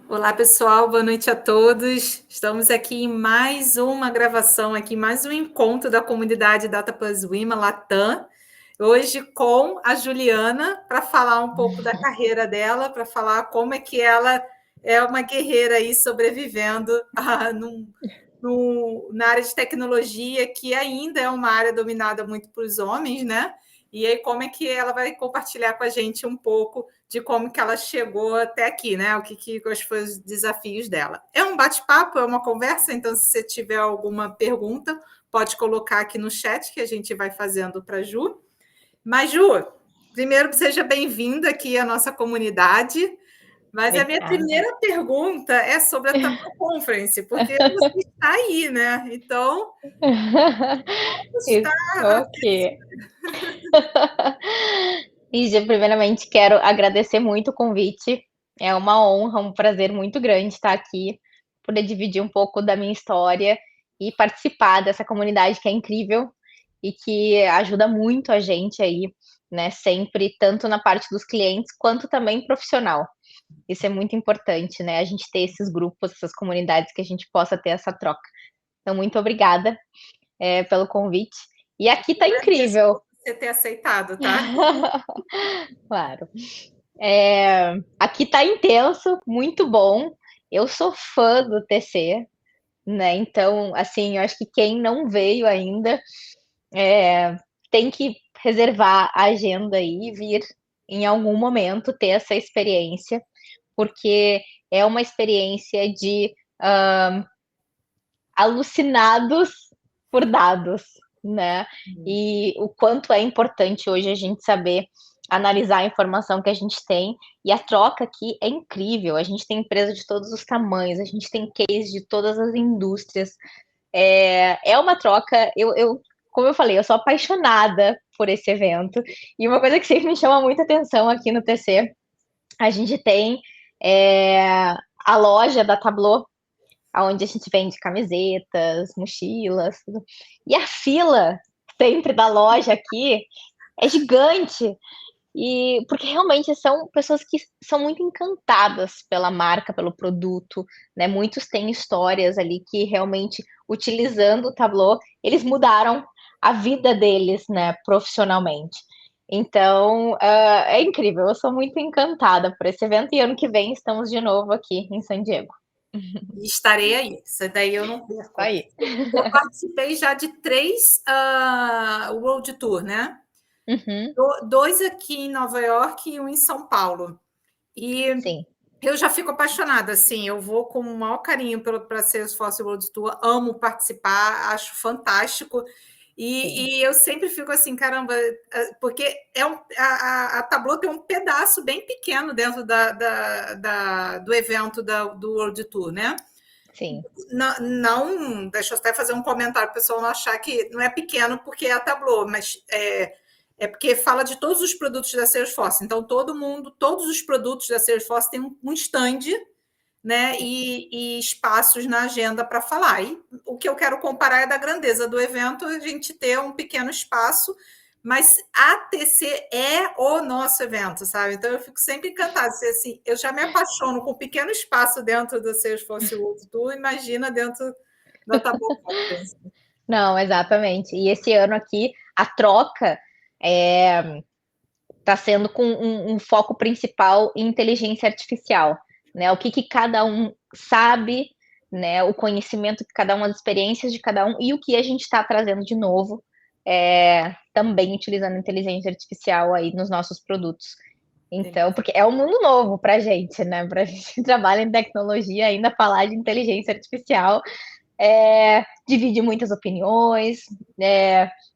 Olá, pessoal, boa noite a todos. Estamos aqui em mais uma gravação, aqui mais um encontro da comunidade Data Plus Women Latam. Hoje com a Juliana para falar um pouco da carreira dela, para falar como é que ela é uma guerreira aí sobrevivendo na área de tecnologia, que ainda é uma área dominada muito por os homens, né? E aí como é que ela vai compartilhar com a gente um pouco de como que ela chegou até aqui, né? Quais foram os desafios dela. É um bate-papo, é uma conversa, então se você tiver alguma pergunta, pode colocar aqui no chat que a gente vai fazendo para a Ju. Mas, Ju, primeiro seja bem-vinda aqui à nossa comunidade. Mas a minha Obrigada. primeira pergunta é sobre a Tableau Conference, porque você está aí, né? Então, está. Estou aqui. Lígia, primeiramente quero agradecer muito o convite. É uma honra, um prazer muito grande estar aqui, poder dividir um pouco da minha história e participar dessa comunidade que é incrível e que ajuda muito a gente aí, né? Sempre, tanto na parte dos clientes quanto também profissional. Isso é muito importante, né? A gente ter esses grupos, essas comunidades que a gente possa ter essa troca. Então, muito obrigada, pelo convite. E aqui tá Agradeço incrível. por você ter aceitado, tá? Claro. Aqui tá intenso, muito bom. Eu sou fã do TC, né? Então, assim, eu acho que quem não veio ainda tem que reservar a agenda aí e vir em algum momento ter essa experiência, porque é uma experiência de alucinados por dados, né? E o quanto é importante hoje a gente saber analisar a informação que a gente tem, e a troca aqui é incrível. A gente tem empresa de todos os tamanhos, a gente tem case de todas as indústrias. É uma troca. Como eu falei, eu sou apaixonada por esse evento. E uma coisa que sempre me chama muita atenção aqui no TC, a gente tem a loja da Tableau, onde a gente vende camisetas, mochilas, tudo. E a fila sempre da loja aqui é gigante. E porque realmente são pessoas que são muito encantadas pela marca, pelo produto, né? Muitos têm histórias ali que realmente, utilizando o Tableau, eles mudaram a vida deles, né, profissionalmente. Então, é incrível, eu sou muito encantada por esse evento e ano que vem estamos de novo aqui em San Diego. E estarei aí. Isso daí eu não Isso perco. aí. Eu participei já de 3 World Tour, né? Uhum, Dois aqui em Nova York e um em São Paulo. E sim. eu já fico apaixonada, assim, eu vou com o maior carinho para Salesforce World Tour, amo participar, acho fantástico. Sim, E eu sempre fico assim, caramba, porque a Tableau tem um pedaço bem pequeno dentro do evento do World Tour, né? sim, Não, não, deixa eu até fazer um comentário para o pessoal não achar que não é pequeno porque é a Tableau, mas é porque fala de todos os produtos da Salesforce. Então, todos os produtos da Salesforce têm um stand, né? E espaços na agenda para falar. E o que eu quero comparar é da grandeza do evento, a gente ter um pequeno espaço, mas a TC é o nosso evento, sabe? Então eu fico sempre encantada. Assim, eu já me apaixono com um pequeno espaço dentro do Salesforce World Tour, imagina dentro da Tableau Conference. não, exatamente. E esse ano aqui, a troca está sendo com um foco principal em inteligência artificial, né? O que cada um sabe, né? O conhecimento de cada um, as experiências de cada um e o que a gente está trazendo de novo, também utilizando inteligência artificial aí nos nossos produtos. Então, porque é um mundo novo para a gente, né? Para a gente que trabalha em tecnologia, ainda falar de inteligência artificial divide muitas opiniões,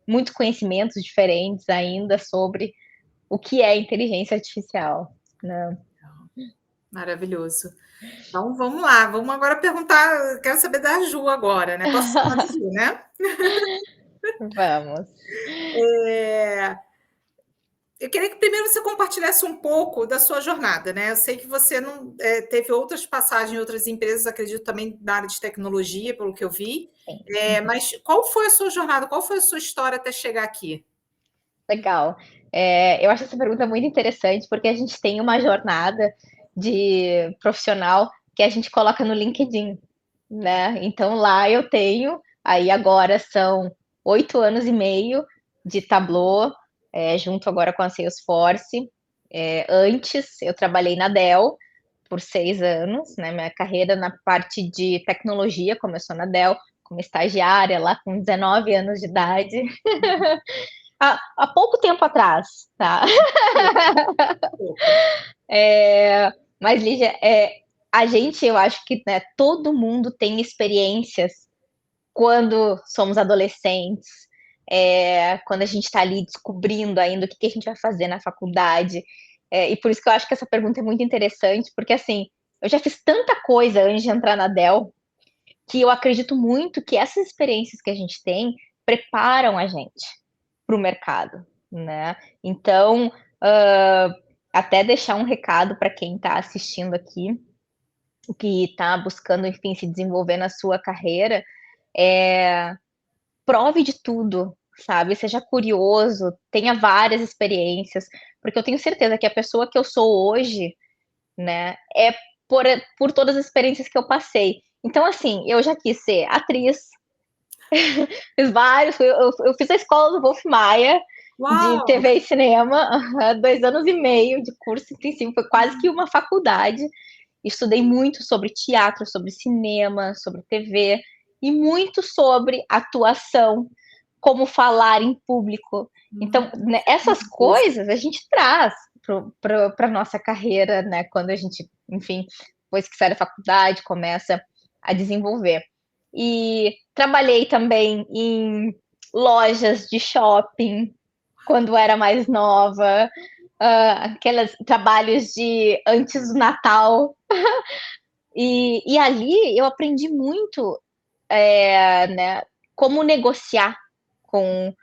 muitos conhecimentos diferentes ainda sobre o que é inteligência artificial, né? Maravilhoso. Então vamos lá, vamos agora perguntar. Quero saber da Ju agora, né? Posso chamar de Ju, né? Vamos. É, eu queria que primeiro você compartilhasse um pouco da sua jornada, né? Eu sei que você não teve outras passagens em outras empresas, acredito também na área de tecnologia, pelo que eu vi. Sim. Mas qual foi a sua jornada? Qual foi a sua história até chegar aqui? Legal. Eu acho essa pergunta muito interessante porque a gente tem uma jornada de profissional que a gente coloca no LinkedIn, né? Então lá eu tenho, aí agora são 8 anos e meio de Tableau, junto agora com a Salesforce. Antes eu trabalhei na Dell por 6 anos, né? Minha carreira na parte de tecnologia começou na Dell, como estagiária lá com 19 anos de idade. Há pouco tempo atrás, tá? Mas, Lígia, a gente, eu acho que, né, todo mundo tem experiências quando somos adolescentes, quando a gente está ali descobrindo ainda o que a gente vai fazer na faculdade. E por isso que eu acho que essa pergunta é muito interessante, porque assim, eu já fiz tanta coisa antes de entrar na Dell, que eu acredito muito que essas experiências que a gente tem preparam a gente para o mercado, né? Então, até deixar um recado para quem está assistindo aqui, que está buscando, enfim, se desenvolver na sua carreira, prove de tudo, sabe? Seja curioso, tenha várias experiências, porque eu tenho certeza que a pessoa que eu sou hoje, né, é por todas as experiências que eu passei. Então, assim, eu já quis ser atriz, fiz vários, eu fiz a escola do Wolf Maia, de Uau! TV e cinema, 2 anos e meio de curso intensivo, foi quase que uma faculdade. Estudei muito sobre teatro, sobre cinema, sobre TV e muito sobre atuação, como falar em público. Então, né, essas coisas a gente traz para a nossa carreira, né? Quando a gente, enfim, depois que sai da faculdade, começa a desenvolver. E trabalhei também em lojas de shopping quando era mais nova, aqueles trabalhos de antes do Natal. E ali eu aprendi muito, né, como negociar com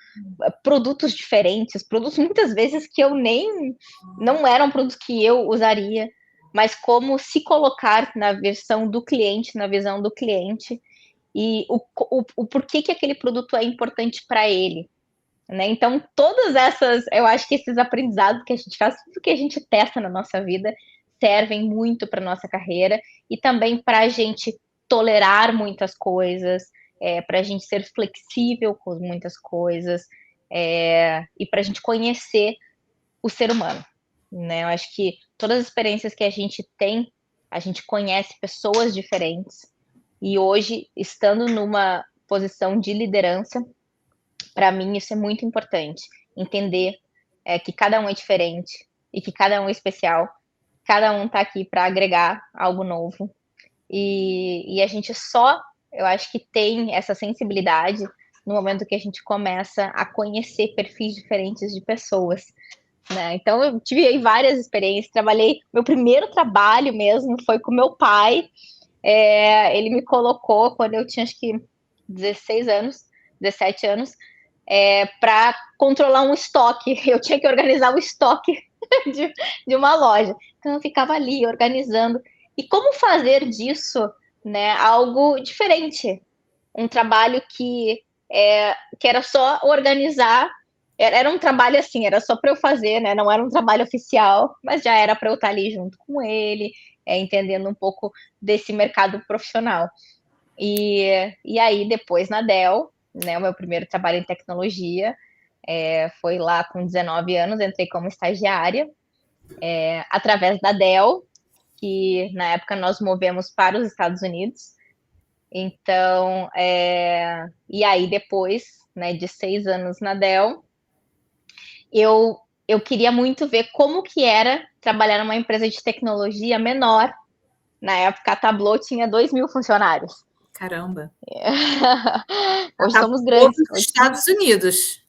produtos diferentes, produtos muitas vezes que eu nem não eram produtos que eu usaria, mas como se colocar na versão do cliente, na visão do cliente e o porquê que aquele produto é importante para ele, né? Então, todas essas, eu acho que esses aprendizados que a gente faz, tudo que a gente testa na nossa vida, servem muito para nossa carreira e também para a gente tolerar muitas coisas, para a gente ser flexível com muitas coisas, e para a gente conhecer o ser humano, né? Eu acho que todas as experiências que a gente tem, a gente conhece pessoas diferentes e hoje, estando numa posição de liderança, para mim isso é muito importante. Entender que cada um é diferente e que cada um é especial. Cada um está aqui para agregar algo novo. E a gente só, eu acho que tem essa sensibilidade no momento que a gente começa a conhecer perfis diferentes de pessoas. Né? Então eu tive aí várias experiências, trabalhei, meu primeiro trabalho mesmo foi com meu pai, ele me colocou quando eu tinha acho que 16 anos, 17 anos, para controlar um estoque. Eu tinha que organizar o estoque de uma loja. Então eu ficava ali organizando. E como fazer disso, né, algo diferente? Um trabalho que era só organizar. Era um trabalho assim, era só para eu fazer, né? Não era um trabalho oficial, mas já era para eu estar ali junto com ele, entendendo um pouco desse mercado profissional. E aí, depois na Dell, né, o meu primeiro trabalho em tecnologia, foi lá com 19 anos, entrei como estagiária, através da Dell, que na época nós movemos para os Estados Unidos. Então, e aí depois, né, de 6 anos na Dell, eu queria muito ver como que era trabalhar numa empresa de tecnologia menor. Na época, a Tableau tinha 2.000 funcionários. Caramba. Hoje A somos Tableau grandes. dos Estados Unidos.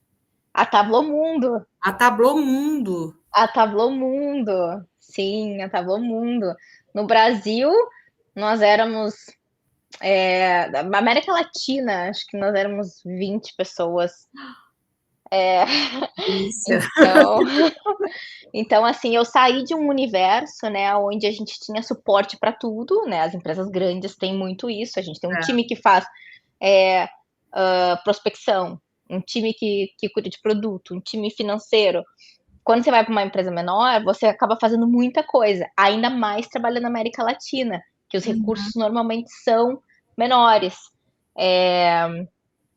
A Tableau Mundo. A Tableau Mundo. A Tableau Mundo. Sim, a Tableau Mundo. No Brasil, nós éramos. Na América Latina, acho que nós éramos 20 pessoas. Delícia. Então, então, assim, eu saí de um universo, né, onde a gente tinha suporte para tudo, né? As empresas grandes têm muito isso. A gente tem um time que faz prospecção, um time que cuida de produto, um time financeiro. Quando você vai para uma empresa menor, você acaba fazendo muita coisa, ainda mais trabalhando na América Latina, que os Uhum. recursos normalmente são menores.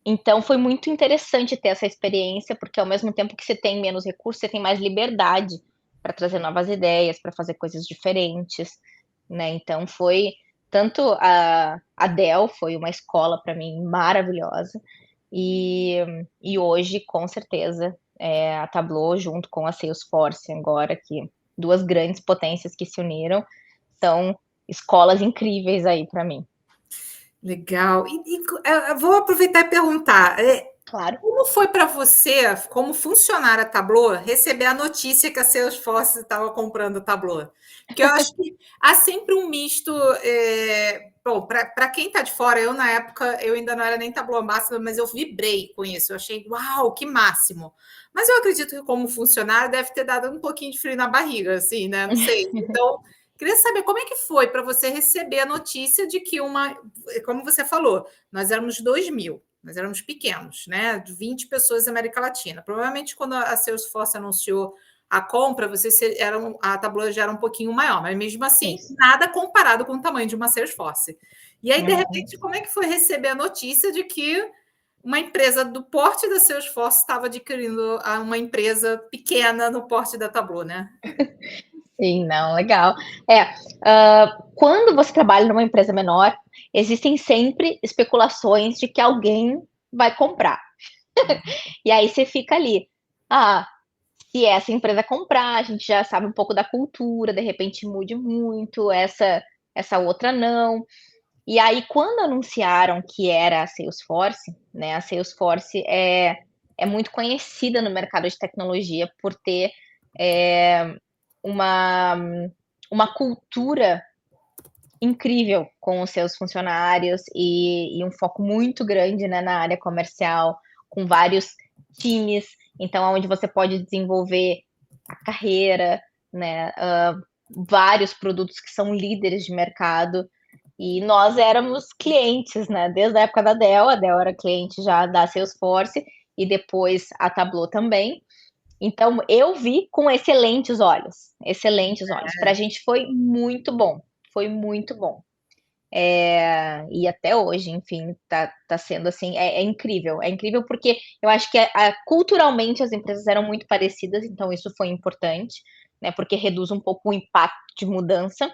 Então foi muito interessante ter essa experiência, porque ao mesmo tempo que você tem menos recursos, você tem mais liberdade para trazer novas ideias, para fazer coisas diferentes, né. Então foi tanto a Dell foi uma escola para mim maravilhosa, e hoje com certeza, a Tableau junto com a Salesforce agora que 2 grandes potências que se uniram, são escolas incríveis aí para mim. Legal. Eu vou aproveitar e perguntar, Claro. como foi para você, como funcionária Tableau, receber a notícia que a Salesforce estava comprando a Tableau? Porque eu acho que há sempre um misto. Bom, para quem está de fora, eu na época eu ainda não era nem Tableau máxima, mas eu vibrei com isso. Eu achei, uau, que máximo! Mas eu acredito que, como funcionário, deve ter dado um pouquinho de frio na barriga, assim, né? Não sei. Então, queria saber como é que foi para você receber a notícia de que como você falou, nós éramos 2.000. Nós éramos pequenos, né? De 20 pessoas na América Latina. Provavelmente, quando a Salesforce anunciou a compra, a Tableau já era um pouquinho maior, mas mesmo assim, Isso. nada comparado com o tamanho de uma Salesforce. E aí, de Uhum. repente, como é que foi receber a notícia de que uma empresa do porte da Salesforce estava adquirindo uma empresa pequena no porte da Tableau, né? Sim, não, legal. Quando você trabalha numa empresa menor, existem sempre especulações de que alguém vai comprar. E aí você fica ali, ah, se essa empresa comprar, a gente já sabe um pouco da cultura, de repente mude muito, essa outra não. E aí quando anunciaram que era a Salesforce, né, a Salesforce é muito conhecida no mercado de tecnologia por ter, uma uma cultura incrível com os seus funcionários e um foco muito grande, né, na área comercial, com vários times, então aonde você pode desenvolver a carreira, né, vários produtos que são líderes de mercado, e nós éramos clientes, né, desde a época da Dell, a Dell era cliente já da Salesforce e depois a Tableau também. Então eu vi com excelentes olhos, excelentes olhos. Para a gente foi muito bom, foi muito bom. E até hoje, enfim, tá sendo assim, é incrível porque eu acho que culturalmente as empresas eram muito parecidas, então isso foi importante, né, porque reduz um pouco o impacto de mudança,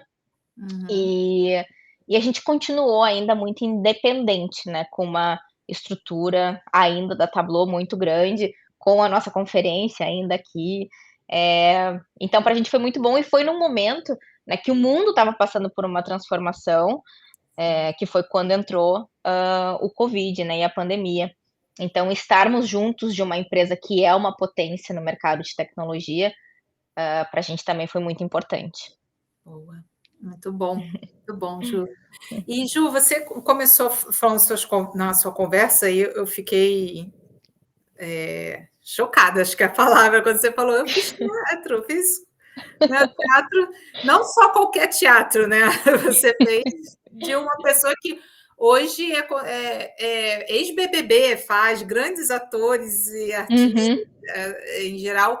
Uhum. e a gente continuou ainda muito independente, né, com uma estrutura ainda da Tableau muito grande, com a nossa conferência ainda aqui. Então para a gente foi muito bom e foi num momento, né, que o mundo estava passando por uma transformação, que foi quando entrou, o Covid, né, e a pandemia. Então estarmos juntos de uma empresa que é uma potência no mercado de tecnologia, para a gente também foi muito importante. Boa. Muito bom, Ju. E, Ju, você começou falando na sua conversa e eu fiquei chocada, acho que é a palavra, quando você falou, eu fiz teatro, eu fiz, né, teatro, não só qualquer teatro, né? Você fez de uma pessoa que hoje é ex-BBB, faz grandes atores e artistas, Uhum, em geral,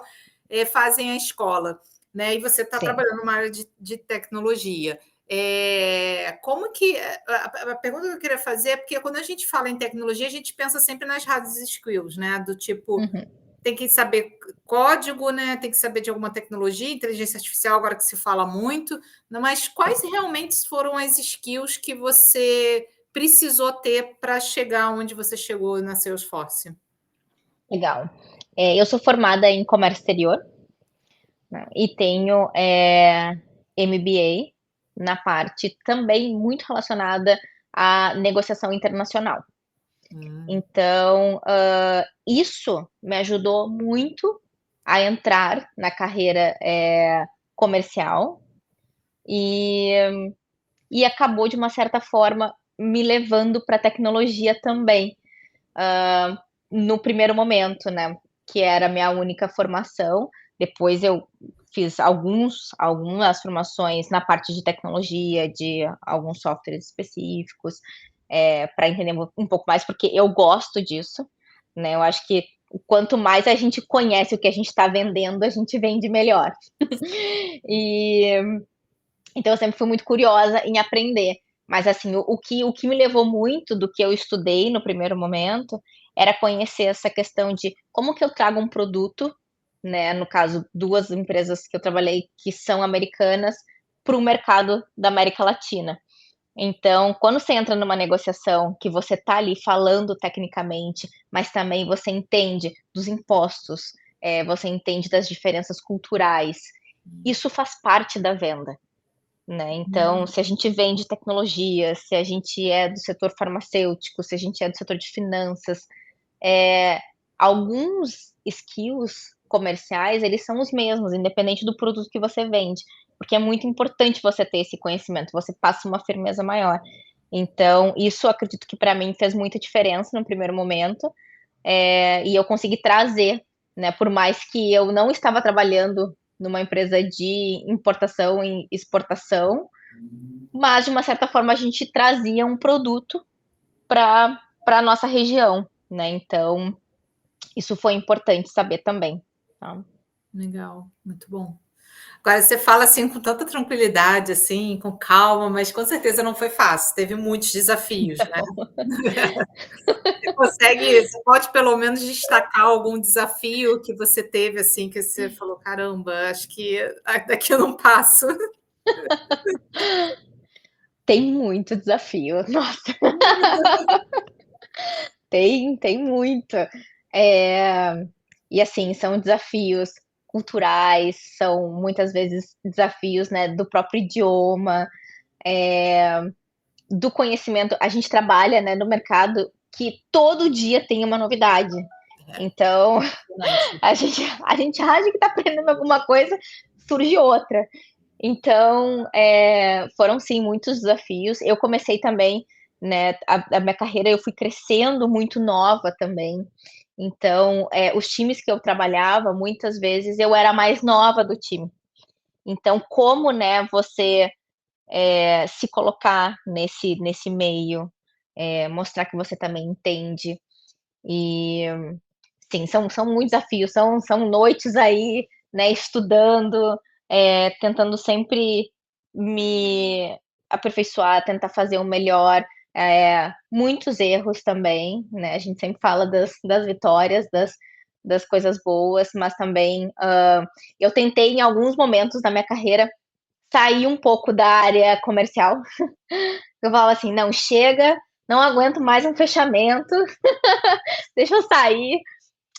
fazem a escola, né? E você está sim, trabalhando numa área de tecnologia. Como que a pergunta que eu queria fazer é porque quando a gente fala em tecnologia, a gente pensa sempre nas hard skills, né? Do tipo, uhum, tem que saber código, né? Tem que saber de alguma tecnologia, inteligência artificial, agora que se fala muito, mas quais sim, realmente foram as skills que você precisou ter para chegar onde você chegou na Salesforce? legal. Eu sou formada em comércio exterior, né, e tenho, MBA na parte também muito relacionada à negociação internacional. Hum. Então, isso me ajudou muito a entrar na carreira, comercial e acabou de uma certa forma me levando pra tecnologia também, no primeiro momento, né, que era a minha única formação. Depois eu fiz algumas formações na parte de tecnologia, de alguns softwares específicos, para entender um pouco mais, porque eu gosto disso, né, eu acho que quanto mais a gente conhece o que a gente está vendendo, a gente vende melhor. E Então eu sempre fui muito curiosa em aprender. Mas assim, o que me levou muito do que eu estudei no primeiro momento, era conhecer essa questão de como que eu trago um produto, né, no caso 2 empresas que eu trabalhei que são americanas, para o mercado da América Latina. Então, quando você entra numa negociação que você está ali falando tecnicamente, mas também você entende dos impostos, você entende das diferenças culturais, isso faz parte da venda, né. Então, se a gente vende tecnologia, se a gente é do setor farmacêutico, se a gente é do setor de finanças, eh, alguns skills comerciais, eles são os mesmos, independente do produto que você vende, porque é muito importante você ter esse conhecimento, você passa uma firmeza maior. Então, isso eu acredito que para mim fez muita diferença no primeiro momento, e eu consegui trazer, né, por mais que eu não estava trabalhando numa empresa de importação e exportação, mas de uma certa forma a gente trazia um produto para a nossa região, né, então isso foi importante saber também, tá. Legal, muito bom. Agora você fala assim com tanta tranquilidade, assim, com calma, mas com certeza não foi fácil, teve muitos desafios, né? Você pode pelo menos destacar algum desafio que você teve, assim, que você falou: "Caramba, acho que daqui eu não passo"? Tem muito desafio, nossa, tem muito. Eh, e assim, são desafios culturais, são muitas vezes desafios, né, do próprio idioma, do conhecimento. A gente trabalha, né, no mercado que todo dia tem uma novidade. Então, Impressionante. a gente acha que está aprendendo alguma coisa, surge outra. Então, foram sim muitos desafios. Eu comecei também, né, a minha carreira, eu fui crescendo muito nova também. Então, os times que eu trabalhava, muitas vezes eu era a mais nova do time. Então, como, né, você se colocar nesse meio, mostrar que você também entende. E sim, são muitos desafios, são noites aí, né, estudando, tentando sempre me aperfeiçoar, tentar fazer o melhor, muitos erros também, né, a gente sempre fala das vitórias, das coisas boas, mas também, eu tentei em alguns momentos da minha carreira sair um pouco da área comercial. Eu falava assim: "Não, chega, não aguento mais um fechamento, deixa eu sair",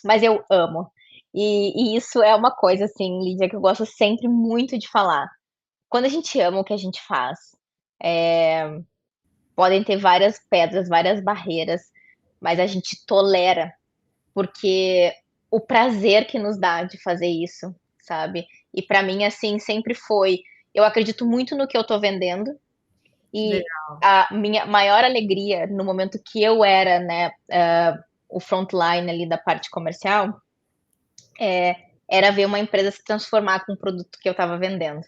mas eu amo. E isso é uma coisa, assim, Lídia, que eu gosto sempre muito de falar. Quando a gente ama o que a gente faz, eh, podem ter várias pedras, várias barreiras, mas a gente tolera, porque o prazer que nos dá de fazer isso, sabe. E pra mim, assim, sempre foi, eu acredito muito no que eu tô vendendo, e Legal. a minha maior alegria no momento que eu era, né, o frontline ali da parte comercial, era ver uma empresa se transformar com o produto que eu estava vendendo.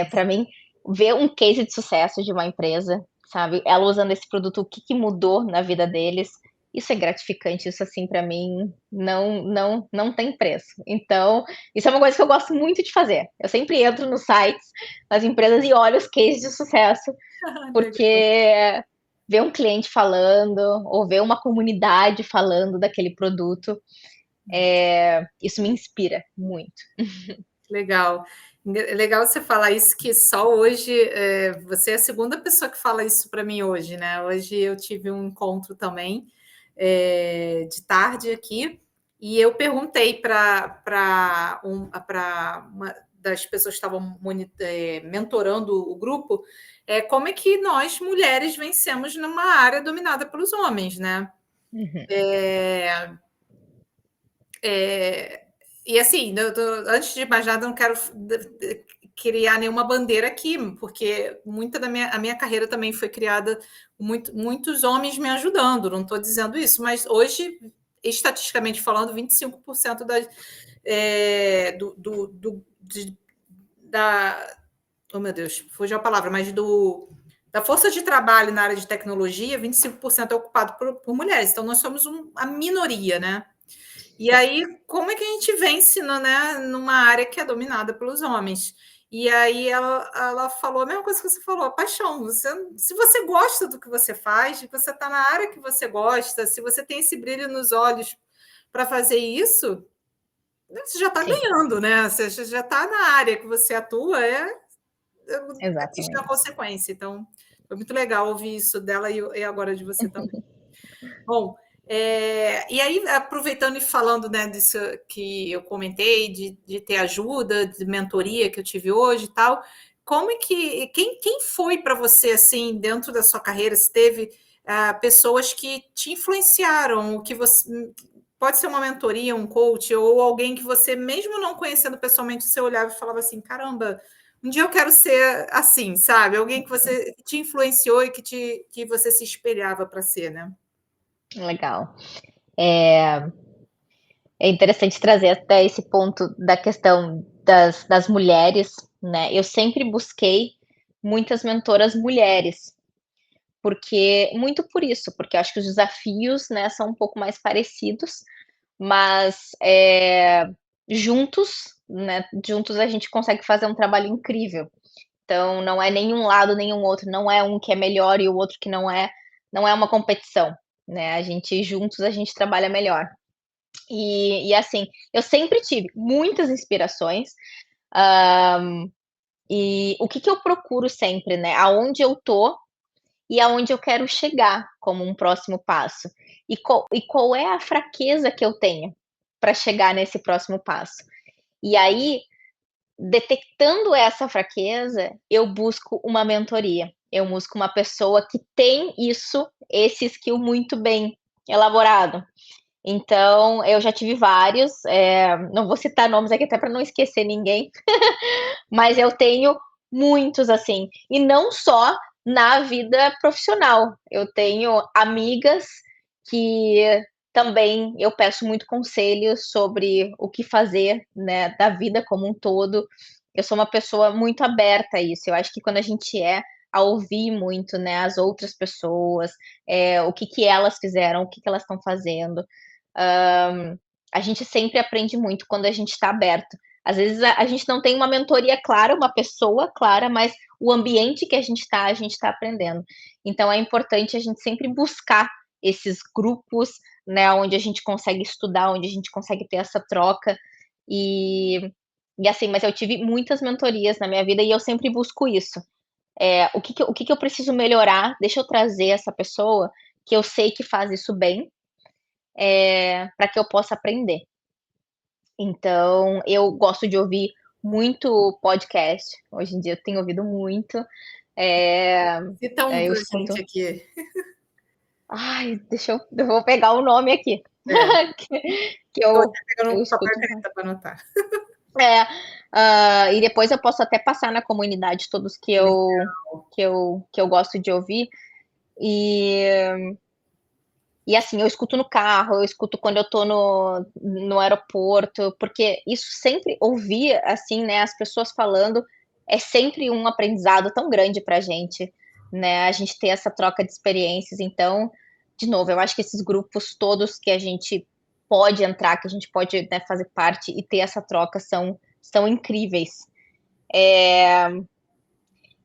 Para mim, ver um case de sucesso de uma empresa, sabe, ela usando esse produto, o que que mudou na vida deles, isso é gratificante, isso, assim, para mim não tem preço. Então, isso é uma coisa que eu gosto muito de fazer. Eu sempre entro nos sites das empresas e olho os cases de sucesso, Legal. porque ver um cliente falando, ou ver uma comunidade falando daquele produto, isso me inspira muito. Legal. É legal você falar isso, que só hoje, você é a segunda pessoa que fala isso para mim hoje, né? Hoje eu tive um encontro também, de tarde aqui, e eu perguntei para uma das pessoas que estavam mentorando o grupo, como é que nós, mulheres, vencemos numa área dominada pelos homens, né? Uhum. É, é, e assim, antes de mais nada, eu não quero criar nenhuma bandeira aqui, porque muita a minha carreira também foi criada com muitos homens me ajudando, não estou dizendo isso, mas hoje, estatisticamente falando, 25% da. Oh, meu Deus, fugiu a palavra, mas da força de trabalho na área de tecnologia, 25% é ocupado por mulheres, então nós somos a minoria, né? E aí, como é que a gente vence né, numa área que é dominada pelos homens? E aí ela falou a mesma coisa que você falou, a paixão. Se você gosta do que você faz, você está na área que você gosta, se você tem esse brilho nos olhos para fazer isso, você já está Sim, ganhando, né? Você já está na área que você atua, existe a exatamente. consequência. Então, foi muito legal ouvir isso dela e agora de você também. Bom, e aí, aproveitando e falando, né, disso que eu comentei, de ter ajuda, de mentoria que eu tive hoje e tal, como é que. Quem foi para você, assim, dentro da sua carreira, se teve pessoas que te influenciaram, o que você. Pode ser uma mentoria, um coach, ou alguém que você, mesmo não conhecendo pessoalmente, você olhava e falava assim: caramba, um dia eu quero ser assim, sabe? Alguém que você te influenciou e que você se espelhava para ser, né? Legal. É, é interessante trazer até esse ponto da questão das mulheres, né? Eu sempre busquei muitas mentoras mulheres, porque muito por isso, porque eu acho que os desafios, né, são um pouco mais parecidos, mas juntos, né? Juntos a gente consegue fazer um trabalho incrível. Então, não é nenhum lado, nenhum outro, não é um que é melhor e o outro que não é, não é uma competição, né? A gente juntos a gente trabalha melhor. E assim, eu sempre tive muitas inspirações, hã, e o que que eu procuro sempre, né, aonde eu tô e aonde eu quero chegar como um próximo passo. E qual é a fraqueza que eu tenho para chegar nesse próximo passo. E aí, detectando essa fraqueza, eu busco uma mentoria, eu busco uma pessoa que tem isso, esse skill muito bem elaborado. Então, eu já tive vários, não vou citar nomes aqui até para não esquecer ninguém, mas eu tenho muitos, assim, e não só na vida profissional. Eu tenho amigas que também eu peço muito conselho sobre o que fazer, né, da vida como um todo. Eu sou uma pessoa muito aberta a isso. Eu acho que quando a gente a ouvir muito, né, as outras pessoas, o que que elas fizeram, o que que elas estão fazendo, a gente sempre aprende muito quando a gente está aberto. Às vezes a gente não tem uma mentoria clara, uma pessoa clara, mas o ambiente que a gente está aprendendo. Então é importante a gente sempre buscar esses grupos, né, onde a gente consegue estudar, onde a gente consegue ter essa troca. E, e assim, mas eu tive muitas mentorias na minha vida e eu sempre busco isso. O que que eu preciso melhorar? Deixa eu trazer essa pessoa que eu sei que faz isso bem, para que eu possa aprender. Então, eu gosto de ouvir muito podcast. Hoje em dia eu tenho ouvido muito. Eh, Cita um eu para a escuto. gente aqui. Ai, eu vou pegar o nome aqui. É, que, que estou eu, aqui eu pegando papel escuto. e caneta para anotar. É, e depois eu posso até passar na comunidade todos que eu gosto de ouvir. E E assim, eu escuto no carro, eu escuto quando eu tô no aeroporto, porque isso sempre ouvir, assim, né, as pessoas falando, é sempre um aprendizado tão grande pra gente, né, a gente ter essa troca de experiências. Então, de novo, eu acho que esses grupos todos que a gente pode entrar, que a gente pode, né, fazer parte e ter essa troca são incríveis.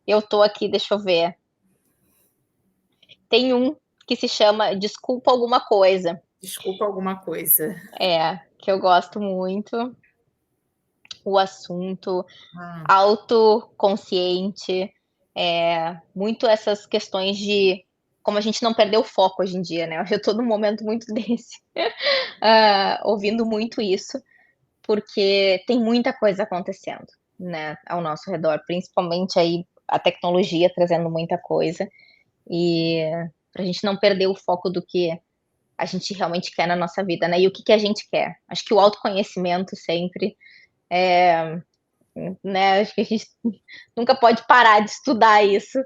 Eu tô aqui, deixa eu ver, tem um que se chama Desculpa Alguma Coisa, Desculpa alguma coisa. que eu gosto muito. O assunto, Ah, autoconsciente, muito essas questões de como a gente não perder o foco hoje em dia, né, eu tô num momento muito desse, ouvindo muito isso, porque tem muita coisa acontecendo, né, ao nosso redor, principalmente aí a tecnologia trazendo muita coisa, e pra gente não perder o foco do que a gente realmente quer na nossa vida, né, e o que que a gente quer. Acho que o autoconhecimento sempre, né, acho que a gente nunca pode parar de estudar isso,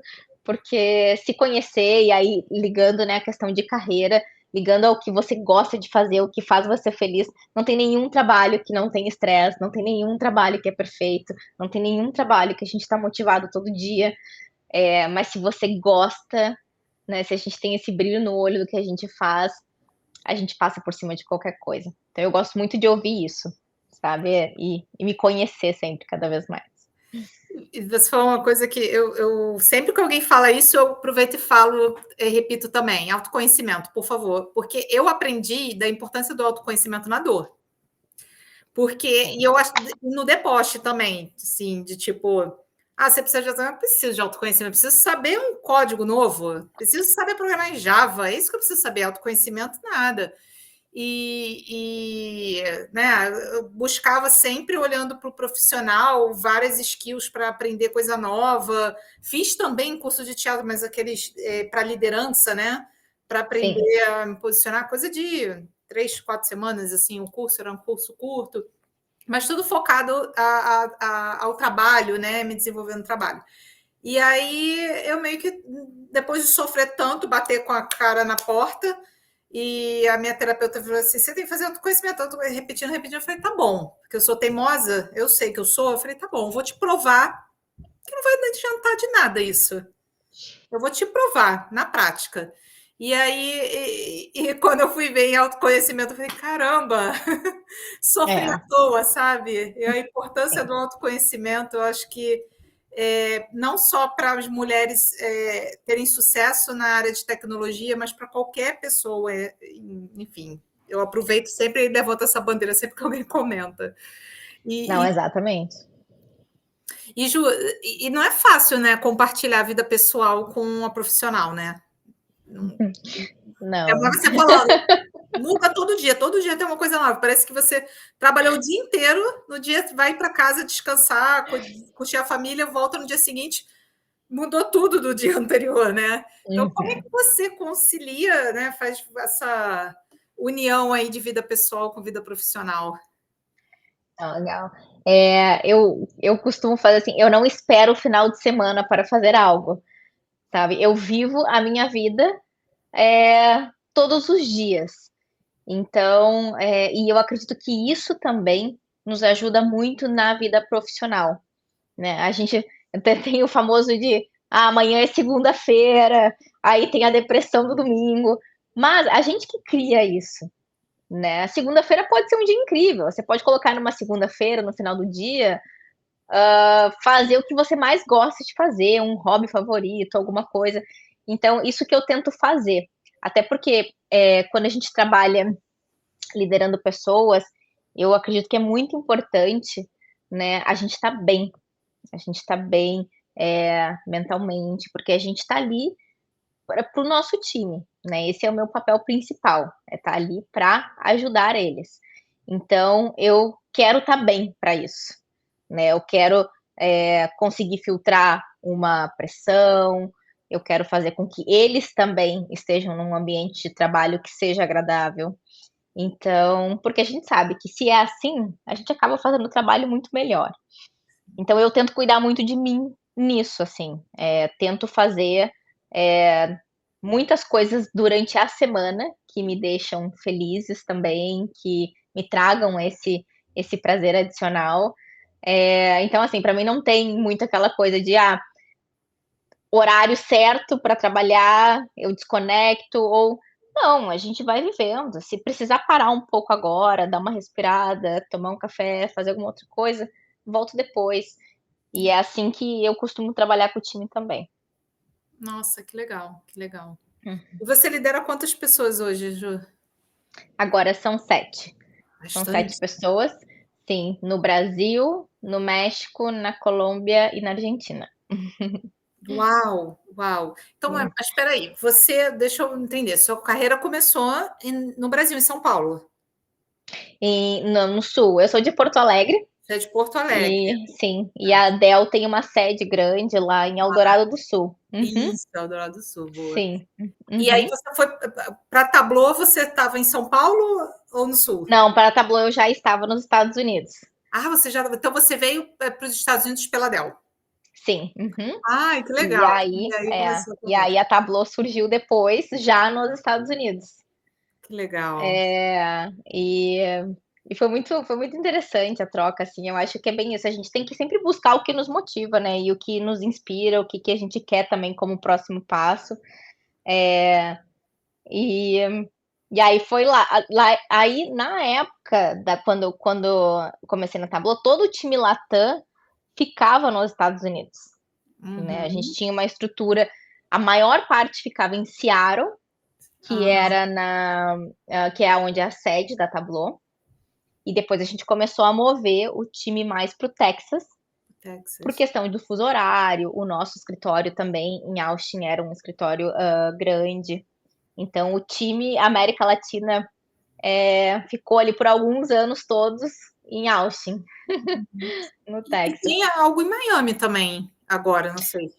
porque se conhecer e aí ligando, né, a questão de carreira, ligando ao que você gosta de fazer, o que faz você feliz, não tem nenhum trabalho que não tem estresse, não tem nenhum trabalho que é perfeito, não tem nenhum trabalho que a gente está motivado todo dia, mas se você gosta, né, se a gente tem esse brilho no olho do que a gente faz, a gente passa por cima de qualquer coisa. Então eu gosto muito de ouvir isso, sabe, e me conhecer sempre cada vez mais. E você falou uma coisa que eu sempre que alguém fala isso, eu aproveito e falo, repito também, autoconhecimento, por favor, porque eu aprendi da importância do autoconhecimento na dor. Porque, e eu acho, no deboche também, assim, de tipo, você precisa de autoconhecimento, eu preciso de autoconhecimento, eu preciso saber um código novo, preciso saber programar em Java, é isso que eu preciso saber, autoconhecimento, nada. Né, eu buscava sempre olhando para o profissional, várias skills para aprender coisa nova. Fiz também curso de teatro, mas aqueles para liderança, né? Para aprender Sim. a me posicionar, coisa de 3, 4 semanas, assim, o curso era um curso curto, mas tudo focado ao trabalho, né? Me desenvolvendo no trabalho. E aí eu meio que, depois de sofrer tanto, bater com a cara na porta, e a minha terapeuta falou assim: você tem que fazer autoconhecimento. Eu tô repetindo. Eu falei: tá bom, porque eu sou teimosa, eu sei que eu sou. Eu falei: tá bom, vou te provar que não vai adiantar de nada isso. Eu vou te provar na prática. E aí, quando eu fui ver em autoconhecimento, eu falei: caramba, sofri à toa, sabe? E a importância do autoconhecimento, eu acho que não só para as mulheres terem sucesso na área de tecnologia, mas para qualquer pessoa, enfim. Eu aproveito sempre e levanto essa bandeira sempre que alguém comenta. Não, exatamente. E, Ju, e não é fácil, né, compartilhar a vida pessoal com a profissional, né? Não. Você falando, muda todo dia tem uma coisa nova. Parece que você trabalhou o dia inteiro, no dia vai para casa descansar, curtir a família, volta no dia seguinte, mudou tudo do dia anterior, né? Então, como é que você concilia, né, faz essa união aí de vida pessoal com vida profissional? Legal. Eu costumo fazer assim, eu não espero o final de semana para fazer algo, sabe? Eu vivo a minha vida todos os dias. Então, e eu acredito que isso também nos ajuda muito na vida profissional, né? A gente até tem o famoso de amanhã é segunda-feira, aí tem a depressão do domingo, mas a gente que cria isso, né? A segunda-feira pode ser um dia incrível. Você pode colocar numa segunda-feira, no final do dia, fazer o que você mais gosta de fazer, um hobby favorito, alguma coisa. Então, isso que eu tento fazer. Até porque quando a gente trabalha liderando pessoas, eu acredito que é muito importante, né, a gente estar bem. A gente estar bem mentalmente, porque a gente está ali para o nosso time, né? Esse é o meu papel principal, é estar ali para ajudar eles. Então, eu quero estar bem para isso, né? Eu quero conseguir filtrar uma pressão, eu quero fazer com que eles também estejam num ambiente de trabalho que seja agradável. Então, porque a gente sabe que se é assim, a gente acaba fazendo o trabalho muito melhor. Então eu tento cuidar muito de mim nisso, assim, tento fazer, muitas coisas durante a semana que me deixam felizes também, que me tragam esse prazer adicional. Então, assim, para mim não tem muito aquela coisa de, horário certo para trabalhar, eu desconecto ou não, a gente vai vivendo. Se precisar parar um pouco agora, dar uma respirada, tomar um café, fazer alguma outra coisa, volto depois. E é assim que eu costumo trabalhar com o time também. Nossa, que legal, que legal. Hum. E você lidera quantas pessoas hoje, Ju? Agora são 7. São 7 Bastante. pessoas, sim, no Brasil, no México, na Colômbia e na Argentina. Uau, uau. Então, mas espera aí, deixa eu entender, sua carreira começou no Brasil, em São Paulo. No Sul, eu sou de Porto Alegre. Você é de Porto Alegre. E sim, e a Dell tem uma sede grande lá em Eldorado do Sul. Uhum, Isso, Eldorado do Sul, boa. sim. E aí Uhum. você foi para Tableau, você estava em São Paulo ou no Sul? Não, para Tableau eu já estava nos Estados Unidos. Então você veio para os Estados Unidos pela Dell. Sim. Uhum. Ai, que E legal. aí, E aí começou a e carreira. aí a Tableau surgiu depois, já nos Estados Unidos. Que legal. E foi muito interessante a troca, assim. Eu acho que é bem isso. A gente tem que sempre buscar o que nos motiva, né? E o que nos inspira, o que a gente quer também como próximo passo. E, e aí foi lá. Aí, na época, quando comecei na Tableau, todo o time Latam ficava nos Estados Unidos, né? A gente Uhum. tinha uma estrutura, a maior parte ficava em Seattle, que Ah, era que é onde é a sede da Tableau, e depois a gente começou a mover o time mais para o Texas, por Texas. questão do fuso horário. O nosso escritório também em Austin era um escritório grande. Então, o time América Latina ficou ali por alguns anos todos em Austin, Uhum. no E Texas. tinha algo em Miami também, agora, não sei.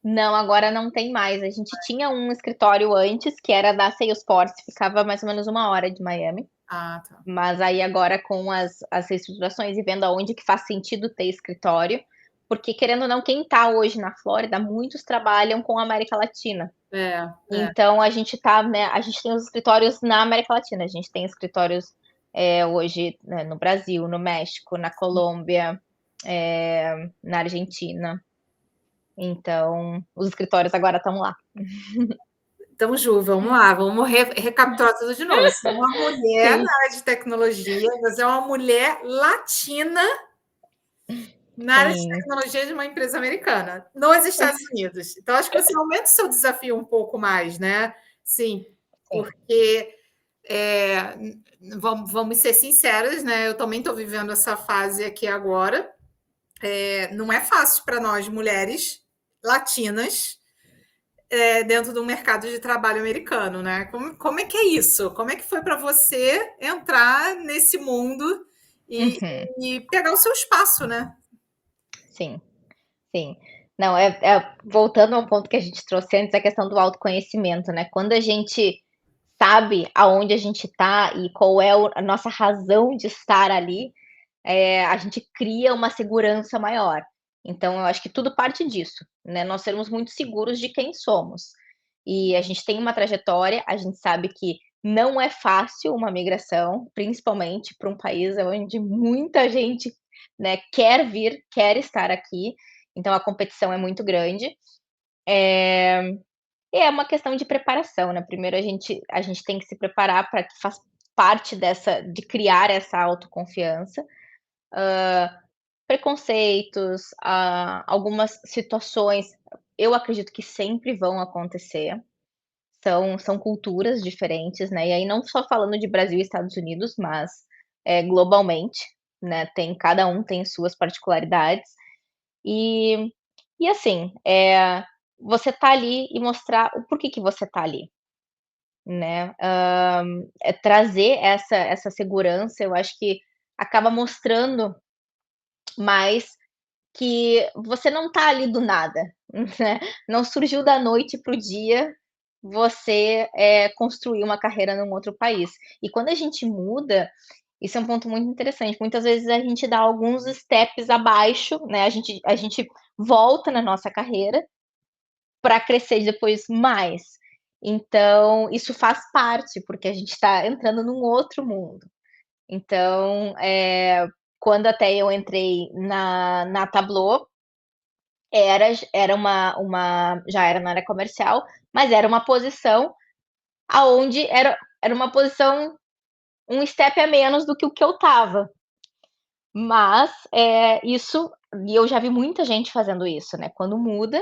Não, agora não tem mais. A gente tinha um escritório antes, que era da Salesforce, ficava mais ou menos 1 hora de Miami. Ah, tá. Mas aí agora com as reestruturações e vendo aonde que faz sentido ter escritório, porque querendo ou não, quem está hoje na Flórida, muitos trabalham com a América Latina. É, é. Então a gente tá, né, a gente tem os escritórios na América Latina, a gente tem escritórios hoje, né, no Brasil, no México, na Colômbia, na Argentina. Então, os escritórios agora estão lá. Então, Ju, vamos lá, vamos recapitular tudo de novo. Você é uma mulher Sim, na área de tecnologia, você é uma mulher latina na área de sim, tecnologia de uma empresa americana, nos Estados Unidos. Então, acho que você aumenta o seu desafio um pouco mais, né? Sim, sim. porque é, vamos ser sinceras, né? Eu também estou vivendo essa fase aqui agora. Não é fácil para nós, mulheres latinas, dentro do mercado de trabalho americano, né? Como é que é isso? Como é que foi para você entrar nesse mundo e, Uhum, e pegar o seu espaço, né? sim, sim. Não, voltando ao ponto que a gente trouxe antes, a questão do autoconhecimento, né? Quando a gente sabe aonde a gente está e qual é a nossa razão de estar ali, a gente cria uma segurança maior. Então, eu acho que tudo parte disso, né? Nós sermos muito seguros de quem somos. E a gente tem uma trajetória, a gente sabe que não é fácil uma migração, principalmente para um país onde muita gente, né, quer vir, quer estar aqui. Então, a competição é muito grande. E é uma questão de preparação, né? Primeiro a gente tem que se preparar para que faz parte de criar essa autoconfiança. Preconceitos, algumas situações, eu acredito que sempre vão acontecer, são culturas diferentes, né, e aí não só falando de Brasil e Estados Unidos, mas, globalmente, né, cada um tem suas particularidades. E e assim, você tá ali e mostrar o porquê que você tá ali, né, trazer essa segurança, eu acho que acaba mostrando mais que você não tá ali do nada, né, não surgiu da noite para o dia você, construir uma carreira num outro país. E quando a gente muda, isso é um ponto muito interessante, muitas vezes a gente dá alguns steps abaixo, né, a gente volta na nossa carreira para crescer depois mais. Então isso faz parte, porque a gente está entrando num outro mundo. Então, quando até eu entrei na Tableau, era já era na área comercial, mas era uma posição aonde era uma posição um step a menos do que o que eu estava. Mas, e eu já vi muita gente fazendo isso, né, quando muda,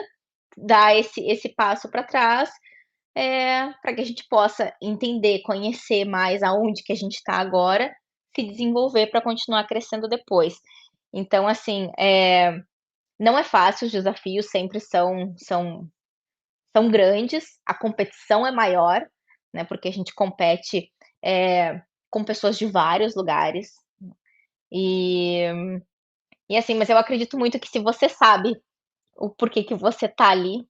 dá esse passo para trás, para que a gente possa entender, conhecer mais aonde que a gente está agora, se desenvolver para continuar crescendo depois. Então assim, não é fácil, os desafios sempre são grandes, a competição é maior, né, porque a gente compete, com pessoas de vários lugares. E assim, mas eu acredito muito que se você sabe o porquê que você tá ali,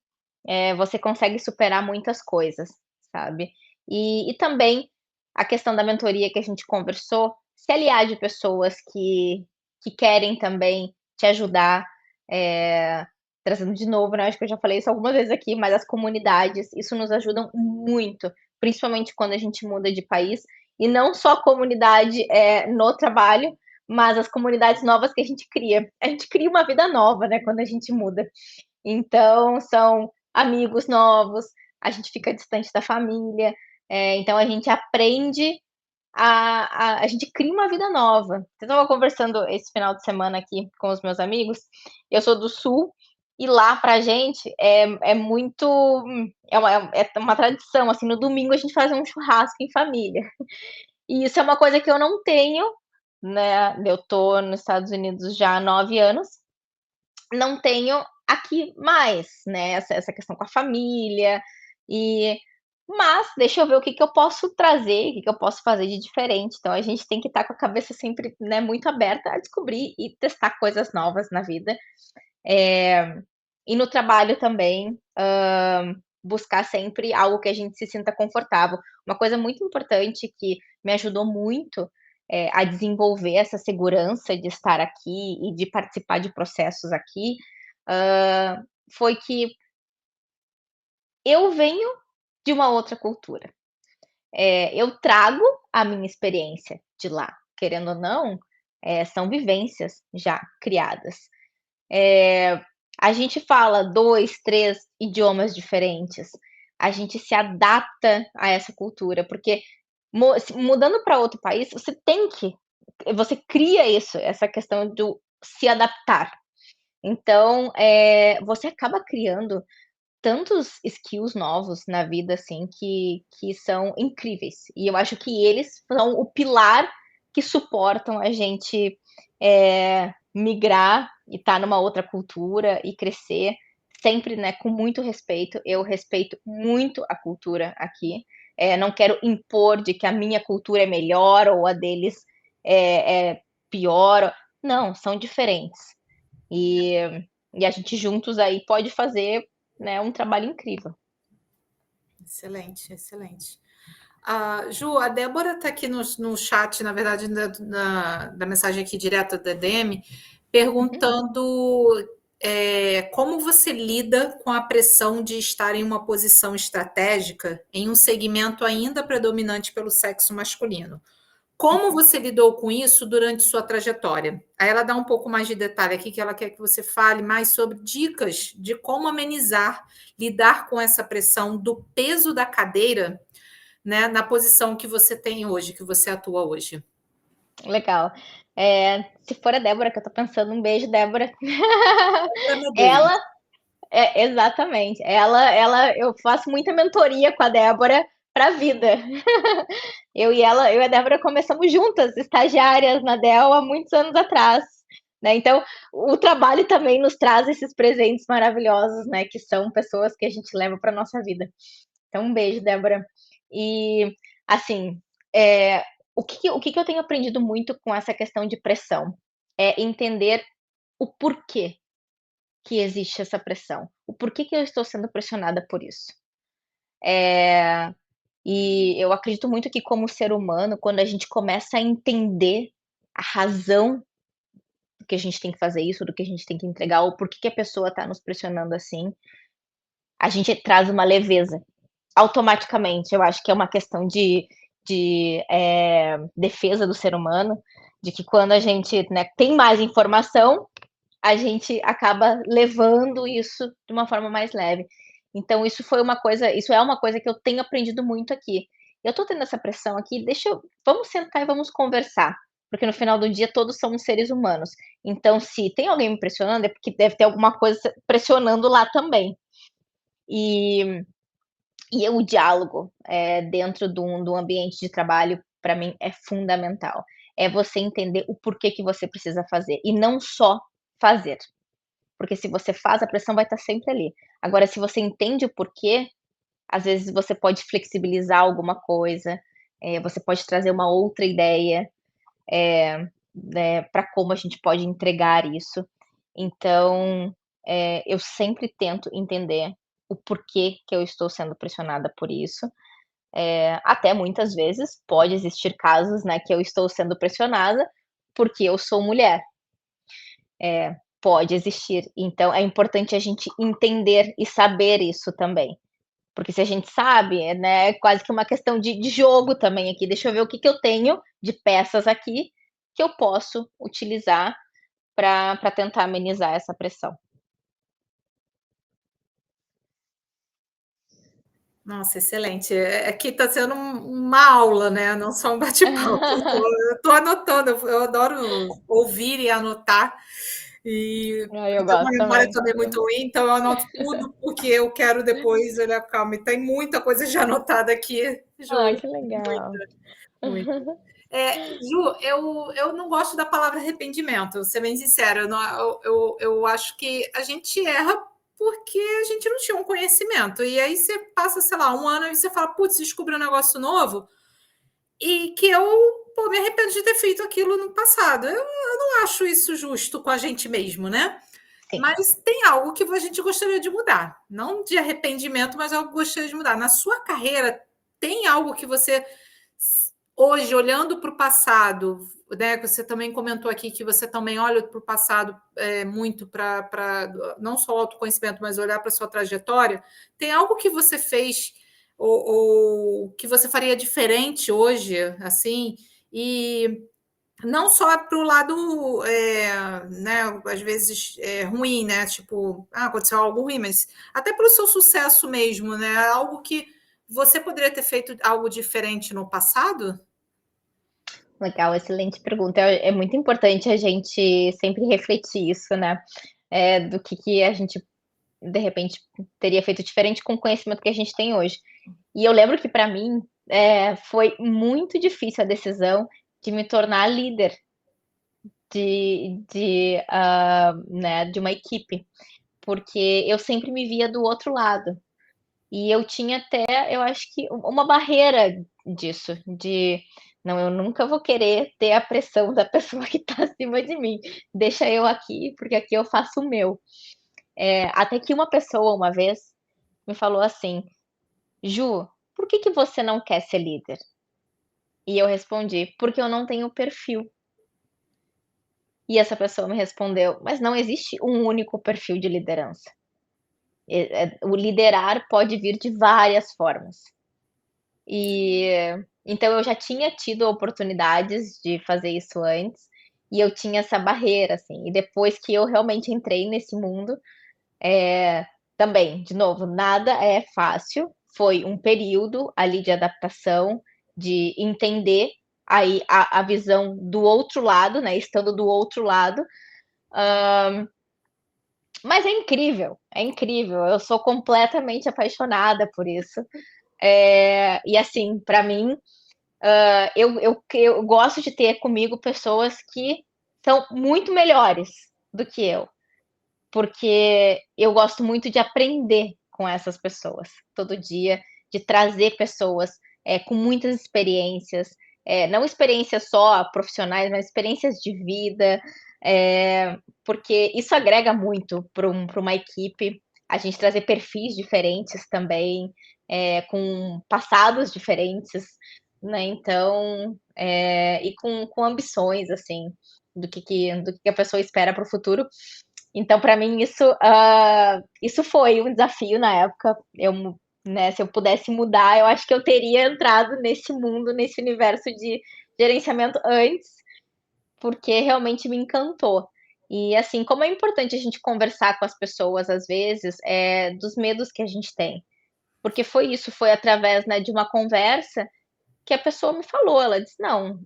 você consegue superar muitas coisas, sabe. E também a questão da mentoria que a gente conversou, se aliar de pessoas que querem também te ajudar, trazendo de novo, né, acho que eu já falei isso algumas vezes aqui, mas as comunidades, isso nos ajudam muito, principalmente quando a gente muda de país, e não só a comunidade, no trabalho, mas as comunidades novas que a gente cria. A gente cria uma vida nova, né, quando a gente muda. Então, são amigos novos, a gente fica distante da família, então a gente aprende a gente cria uma vida nova. Eu estava conversando esse final de semana aqui com os meus amigos, eu sou do sul, e lá pra gente é muito é uma tradição, assim, no domingo a gente faz um churrasco em família. E isso é uma coisa que eu não tenho, né, eu tô nos Estados Unidos já há 9 anos, não tenho aqui mais, né, essa questão com a família, e mas deixa eu ver o que que eu posso trazer, o que que eu posso fazer de diferente. Então a gente tem que estar com a cabeça sempre, né, muito aberta a descobrir e testar coisas novas na vida. Eh, e no trabalho também, buscar sempre algo que a gente se sinta confortável. Uma coisa muito importante que me ajudou muito, a desenvolver essa segurança de estar aqui e de participar de processos aqui, foi que eu venho de uma outra cultura. Eu trago a minha experiência de lá, querendo ou não, são vivências já criadas. Eh, a gente fala 2, 3 idiomas diferentes, a gente se adapta a essa cultura, porque mudando para outro país, você cria isso, essa questão do se adaptar. Então, você acaba criando tantos skills novos na vida, assim, que são incríveis. E eu acho que eles são o pilar que suportam a gente, migrar e estar numa outra cultura e crescer, sempre, né, com muito respeito. Eu respeito muito a cultura aqui, não quero impor de que a minha cultura é melhor ou a deles é pior. Não, são diferentes. E a gente juntos aí pode fazer, né, um trabalho incrível. Excelente, excelente. Ju, a Débora está aqui no chat, na verdade, da mensagem aqui direta da DM, Uhum. perguntando como você lida com a pressão de estar em uma posição estratégica em um segmento ainda predominante pelo sexo masculino. Como você lidou com isso durante sua trajetória? Aí ela dá um pouco mais de detalhe aqui, que ela quer que você fale mais sobre dicas de como amenizar, lidar com essa pressão do peso da cadeira, né, na posição que você tem hoje, que você atua hoje. Legal. Se for a Débora que eu tô pensando, um beijo, Débora. Ana Ela Davis. exatamente. Ela eu faço muita mentoria com a Débora para a vida. Eu e a Débora começamos juntas, estagiárias na Dell há muitos anos atrás, né, então o trabalho também nos traz esses presentes maravilhosos, né, que são pessoas que a gente leva para nossa vida. Então um beijo, Débora. E, assim, eh, o que eu tenho aprendido muito com essa questão de pressão, é entender o porquê que existe essa pressão, o porquê que eu estou sendo pressionada por isso. Eh, e eu acredito muito que como ser humano, quando a gente começa a entender a razão do que a gente tem que fazer isso, do que a gente tem que entregar, ou por que a pessoa está nos pressionando assim, a gente traz uma leveza. Automaticamente, eu acho que é uma questão de defesa do ser humano, de que quando a gente, né, tem mais informação, a gente acaba levando isso de uma forma mais leve. Então isso é uma coisa que eu tenho aprendido muito aqui. Eu tô tendo essa pressão aqui, vamos sentar e vamos conversar, porque no final do dia todos somos seres humanos. Então se tem alguém me pressionando, é porque deve ter alguma coisa pressionando lá também. E o diálogo, dentro de um ambiente de trabalho, para mim é fundamental. É você entender o porquê que você precisa fazer e não só fazer. Porque se você faz, a pressão vai estar sempre ali. Agora, se você entende o porquê, às vezes você pode flexibilizar alguma coisa, você pode trazer uma outra ideia, né, para como a gente pode entregar isso. Então, eu sempre tento entender o porquê que eu estou sendo pressionada por isso. Até muitas vezes pode existir casos, né, que eu estou sendo pressionada porque eu sou mulher. Pode existir. Então é importante a gente entender e saber isso também. Porque se a gente sabe, né, é quase que uma questão de jogo também aqui. Deixa eu ver o que que eu tenho de peças aqui que eu posso utilizar para tentar amenizar essa pressão. Nossa, excelente. Aqui está sendo uma aula, né? Não só um bate-papo. Eu estou anotando, eu adoro ouvir e anotar. E Ai, eu eu tenho uma gosto memória também. também muito ruim, então eu anoto tudo, porque eu quero depois olhar, calma. E tem muita coisa já anotada aqui, Ai, Ju. que legal. Muito. Ju, eu não gosto da palavra arrependimento, vou ser bem sincera. Eu acho que a gente erra porque a gente não tinha um conhecimento. E aí você passa, sei lá, um ano e você fala, putz, descobri um negócio novo e que eu me arrependo de ter feito aquilo no passado. Eu não acho isso justo com a gente mesmo, né? Sim. Mas tem algo que a gente gostaria de mudar. Não de arrependimento, mas algo que gostaria de mudar. Na sua carreira, tem algo que você hoje, olhando para o passado, né, que você também comentou aqui que você também olha para o passado muito para não só o autoconhecimento, mas olhar para a sua trajetória, tem algo que você fez ou que você faria diferente hoje, assim, e não só para o lado, né, às vezes ruim, né? Tipo, aconteceu algo ruim, mas até para o seu sucesso mesmo, né? Algo que você poderia ter feito algo diferente no passado? Legal, excelente pergunta. É muito importante a gente sempre refletir isso, né, do que a gente, de repente, teria feito diferente com o conhecimento que a gente tem hoje. E eu lembro que para mim, foi muito difícil a decisão de me tornar líder né, de uma equipe, porque eu sempre me via do outro lado. E eu tinha até, eu acho que uma barreira disso, de não, eu nunca vou querer ter a pressão da pessoa que está acima de mim. Deixa eu aqui, porque aqui eu faço o meu. Até que uma pessoa uma vez me falou assim: Ju, por que que você não quer ser líder? E eu respondi: porque eu não tenho perfil. E essa pessoa me respondeu: mas não existe um único perfil de liderança. O liderar pode vir de várias formas. E então eu já tinha tido oportunidades de fazer isso antes, e eu tinha essa barreira, assim. E depois que eu realmente entrei nesse mundo, também, de novo, nada é fácil. Foi um período ali de adaptação, de entender aí a visão do outro lado, né, estando do outro lado. Mas é incrível. Eu sou completamente apaixonada por isso. E assim, para mim, eu gosto de ter comigo pessoas que são muito melhores do que eu, porque eu gosto muito de aprender com essas pessoas todo dia, de trazer pessoas com muitas experiências, não experiências só profissionais, mas experiências de vida, porque isso agrega muito para uma equipe, a gente trazer perfis diferentes também, com passados diferentes, né? Então, e com ambições, assim, do que a pessoa espera para o futuro. Então, para mim, isso foi um desafio na época. Né, se eu pudesse mudar, eu acho que eu teria entrado nesse mundo, nesse universo de gerenciamento antes, porque realmente me encantou. E assim, como é importante a gente conversar com as pessoas, às vezes, dos medos que a gente tem. Porque foi isso, foi através, né, de uma conversa que a pessoa me falou. Ela disse: não,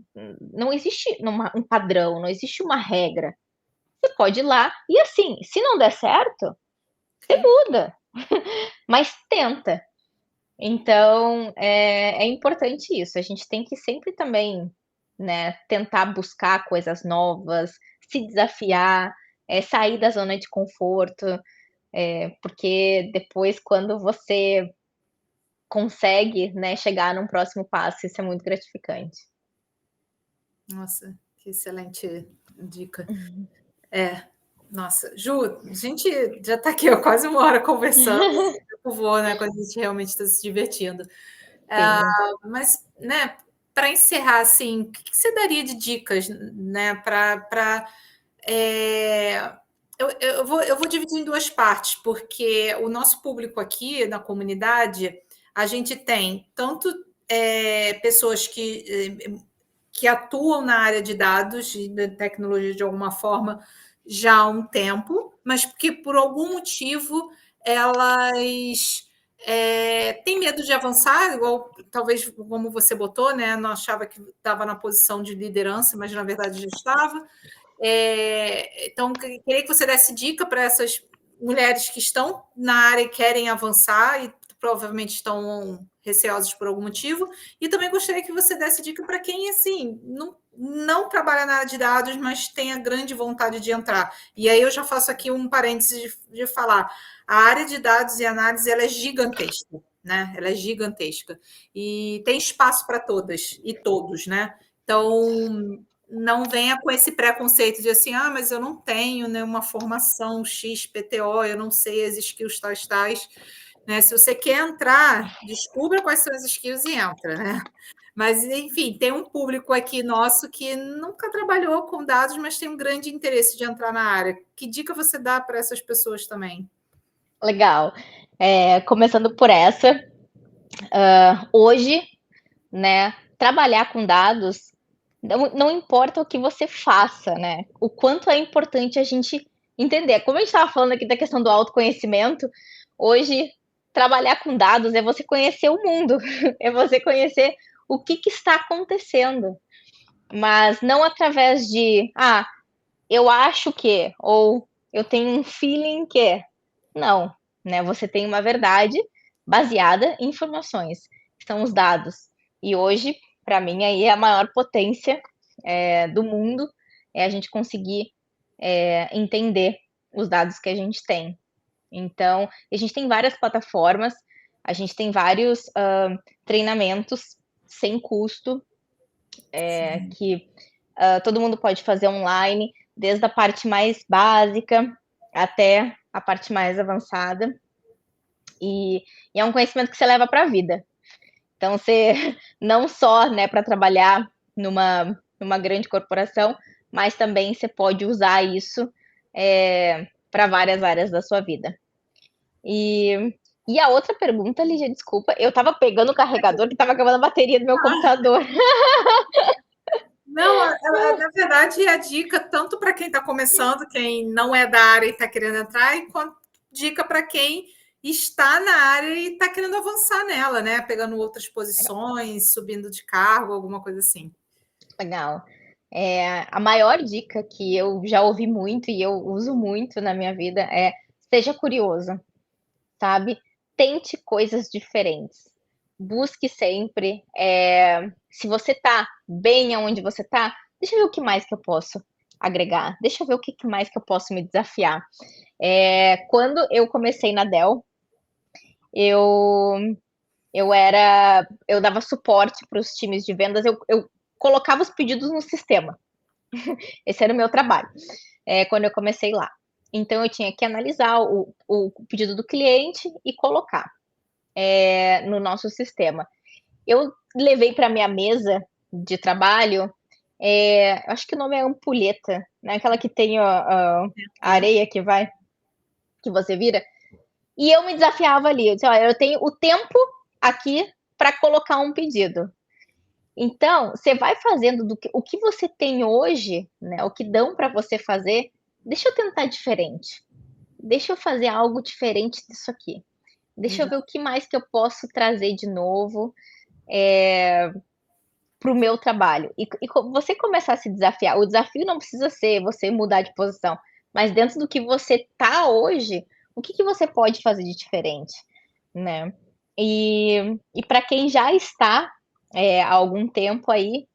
não existe um padrão, não existe uma regra. Você pode ir lá e assim, se não der certo, você Sim. muda, mas tenta. Então, é importante isso. A gente tem que sempre também, né, tentar buscar coisas novas, se desafiar, sair da zona de conforto, porque depois, quando você consegue, né, chegar num próximo passo, isso é muito gratificante. Nossa, que excelente dica. Nossa, Ju, a gente já está aqui há quase uma hora conversando, o tempo voa, né, quando a gente realmente está se divertindo. Sim. Mas, né, para encerrar, assim, o que você daria de dicas, né, para eu vou dividir em duas partes, porque o nosso público aqui na comunidade, a gente tem tanto pessoas que atuam na área de dados e da tecnologia de alguma forma já há um tempo, mas que por algum motivo elas tem medo de avançar, igual talvez como você botou, né? Não achava que estava na posição de liderança, mas na verdade já estava. Então, queria que você desse dica para essas mulheres que estão na área e querem avançar e provavelmente estão receosas por algum motivo. E também gostaria que você desse dica para quem assim não trabalha na área de dados, mas tem a grande vontade de entrar. E aí eu já faço aqui um parênteses de falar. A área de dados e análise ela é gigantesca, né? Ela é gigantesca. E tem espaço para todas e todos, né? Então, não venha com esse preconceito de assim, mas eu não tenho, né, uma formação XPTO, eu não sei as skills tais, né? Se você quer entrar, descubra quais são as skills e entra, né? Mas, enfim, tem um público aqui nosso que nunca trabalhou com dados, mas tem um grande interesse de entrar na área. Que dica você dá para essas pessoas também? Legal. Começando por essa, hoje, né, trabalhar com dados, não importa o que você faça, né, o quanto é importante a gente entender. Como a gente estava falando aqui da questão do autoconhecimento, hoje trabalhar com dados é você conhecer o mundo, é você conhecer o que está acontecendo, mas não através de, eu acho que, ou eu tenho um feeling que. Não, né? Você tem uma verdade baseada em informações, que são os dados. E hoje, para mim, aí é a maior potência do mundo é a gente conseguir entender os dados que a gente tem. Então, a gente tem várias plataformas, a gente tem vários treinamentos sem custo que todo mundo pode fazer online, desde a parte mais básica até a parte mais avançada. E é um conhecimento que você leva para a vida. Então, você não só, né, para trabalhar numa grande corporação, mas também você pode usar isso para várias áreas da sua vida. E a outra pergunta, Lígia, desculpa, eu estava pegando o carregador que estava acabando a bateria do meu computador. Não, na verdade, a dica tanto para quem está começando, quem não é da área e está querendo entrar, e quanto dica para quem está na área e está querendo avançar nela, né? Pegando outras posições, subindo de cargo, alguma coisa assim. Legal. A maior dica que eu já ouvi muito e eu uso muito na minha vida é: seja curioso, sabe? Tente coisas diferentes. Busque sempre. Se você tá bem aonde você tá, deixa eu ver o que mais que eu posso agregar. Deixa eu ver o que mais que eu posso me desafiar. Quando eu comecei na Dell, eu eu dava suporte para os times de vendas, eu colocava os pedidos no sistema. Esse era o meu trabalho, quando eu comecei lá. Então eu tinha que analisar o pedido do cliente e colocar no nosso sistema. Eu levei para minha mesa de trabalho, acho que o nome é ampulheta, né? Aquela que tem a areia que você vira. E eu me desafiava ali. Eu disse, olha, eu tenho o tempo aqui para colocar um pedido. Então, você vai fazendo o que você tem hoje, né? O que dão para você fazer. Deixa eu tentar diferente. Deixa eu fazer algo diferente disso aqui. Deixa eu ver o que mais que eu posso trazer de novo para o meu trabalho. E você começar a se desafiar. O desafio não precisa ser você mudar de posição, mas dentro do que você tá hoje, o que você pode fazer de diferente, né? E para quem já está há algum tempo aí,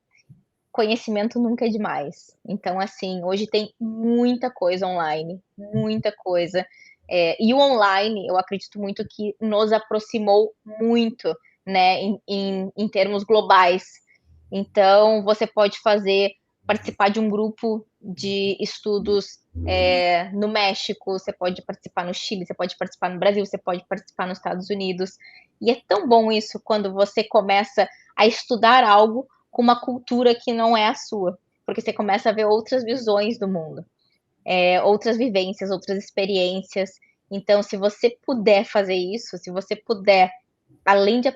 conhecimento nunca é demais. Então, assim, hoje tem muita coisa online, muita coisa. E o online, eu acredito muito que nos aproximou muito, né, em termos globais. Então, você pode participar de um grupo de estudos no México, você pode participar no Chile, você pode participar no Brasil, você pode participar nos Estados Unidos. E é tão bom isso quando você começa a estudar algo com uma cultura que não é a sua, porque você começa a ver outras visões do mundo, outras vivências, outras experiências. Então, se você puder fazer isso, se você puder, além de